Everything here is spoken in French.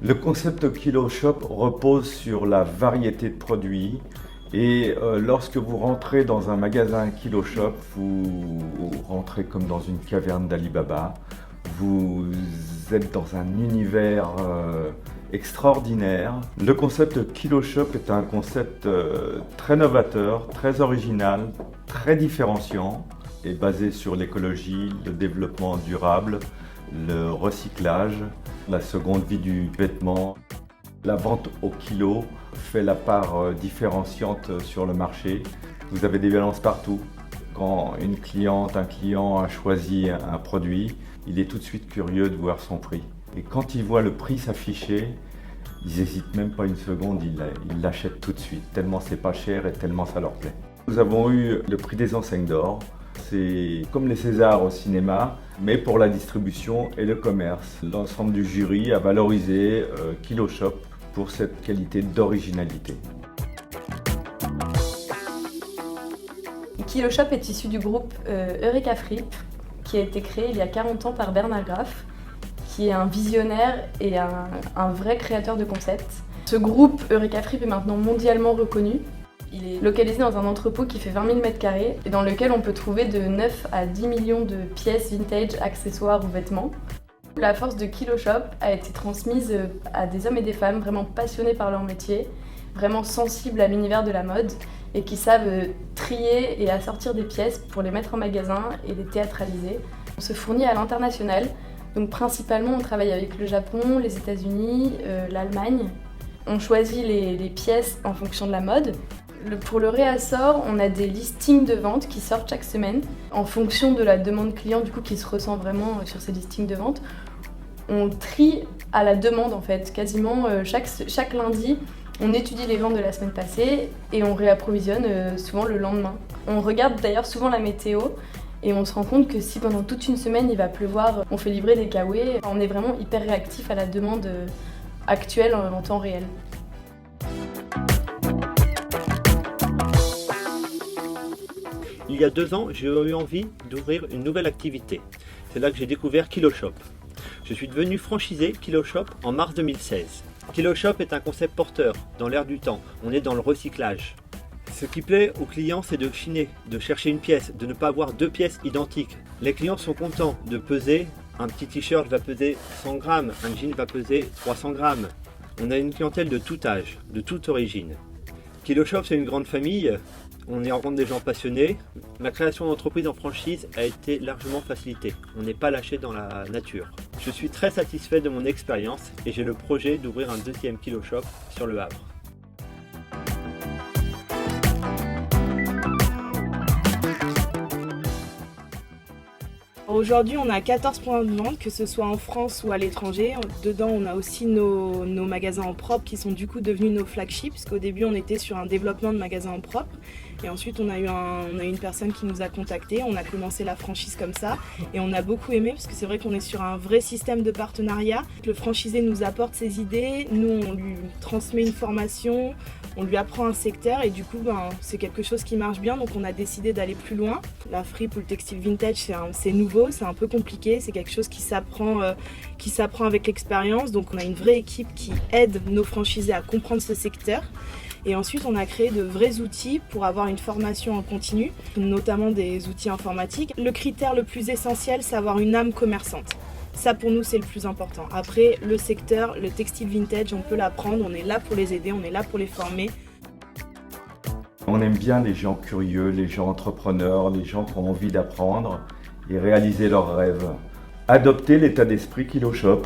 Le concept Kilo Shop repose sur la variété de produits et lorsque vous rentrez dans un magasin Kilo Shop, vous rentrez comme dans une caverne d'Ali Baba. Vous êtes dans un univers extraordinaire. Le concept Kilo Shop est un concept très novateur, très original, très différenciant et basé sur l'écologie, le développement durable, le recyclage, la seconde vie du vêtement. La vente au kilo fait la part différenciante sur le marché. Vous avez des balances partout. Quand une cliente, un client a choisi un produit, il est tout de suite curieux de voir son prix. Et quand il voit le prix s'afficher, ils n'hésitent même pas une seconde, ils l'achètent tout de suite, tellement c'est pas cher et tellement ça leur plaît. Nous avons eu le prix des enseignes d'or. C'est comme les Césars au cinéma, mais pour la distribution et le commerce. L'ensemble du jury a valorisé Kilo Shop pour cette qualité d'originalité. Kilo Shop est issu du groupe Eureka Fripp, qui a été créé il y a 40 ans par Bernard Graff, qui est un visionnaire et un vrai créateur de concepts. Ce groupe Eureka Fripp est maintenant mondialement reconnu. Il est localisé dans un entrepôt qui fait 20 000 m² et dans lequel on peut trouver de 9 à 10 millions de pièces vintage, accessoires ou vêtements. La force de Kilo Shop a été transmise à des hommes et des femmes vraiment passionnés par leur métier, vraiment sensibles à l'univers de la mode et qui savent trier et assortir des pièces pour les mettre en magasin et les théâtraliser. On se fournit à l'international, donc principalement on travaille avec le Japon, les États-Unis, l'Allemagne. On choisit les pièces en fonction de la mode. Pour le réassort, on a des listings de vente qui sortent chaque semaine en fonction de la demande client du coup, qui se ressent vraiment sur ces listings de vente. On trie à la demande en fait, quasiment chaque lundi, on étudie les ventes de la semaine passée et on réapprovisionne souvent le lendemain. On regarde d'ailleurs souvent la météo et on se rend compte que si pendant toute une semaine il va pleuvoir, on fait livrer des kawés. On est vraiment hyper réactif à la demande actuelle en temps réel. Il y a 2 ans, j'ai eu envie d'ouvrir une nouvelle activité. C'est là que j'ai découvert Kilo Shop. Je suis devenu franchisé Kilo Shop en mars 2016. Kilo Shop est un concept porteur, dans l'air du temps. On est dans le recyclage. Ce qui plaît aux clients, c'est de chiner, de chercher une pièce, de ne pas avoir 2 pièces identiques. Les clients sont contents de peser. Un petit t-shirt va peser 100 grammes, un jean va peser 300 grammes. On a une clientèle de tout âge, de toute origine. Kilo Shop, c'est une grande famille. On y rencontre des gens passionnés. Ma création d'entreprise en franchise a été largement facilitée. On n'est pas lâché dans la nature. Je suis très satisfait de mon expérience et j'ai le projet d'ouvrir un 2e Kilo Shop sur le Havre. Aujourd'hui, on a 14 points de vente, que ce soit en France ou à l'étranger. Dedans, on a aussi nos magasins en propre qui sont du coup devenus nos flagships, parce qu'au début, on était sur un développement de magasins en propre. Et ensuite, on a eu une personne qui nous a contactés, on a commencé la franchise comme ça. Et on a beaucoup aimé, parce que c'est vrai qu'on est sur un vrai système de partenariat. Le franchisé nous apporte ses idées, nous, on lui transmet une formation, on lui apprend un secteur et du coup, c'est quelque chose qui marche bien. Donc, on a décidé d'aller plus loin. La fripe ou le textile vintage, c'est nouveau. C'est un peu compliqué, c'est quelque chose qui s'apprend avec l'expérience. Donc on a une vraie équipe qui aide nos franchisés à comprendre ce secteur. Et ensuite on a créé de vrais outils pour avoir une formation en continu, notamment des outils informatiques. Le critère le plus essentiel, c'est avoir une âme commerçante. Ça pour nous c'est le plus important. Après le secteur, le textile vintage, on peut l'apprendre, on est là pour les aider, on est là pour les former. On aime bien les gens curieux, les gens entrepreneurs, les gens qui ont envie d'apprendre et réaliser leurs rêves. Adoptez l'état d'esprit Kilo Shop.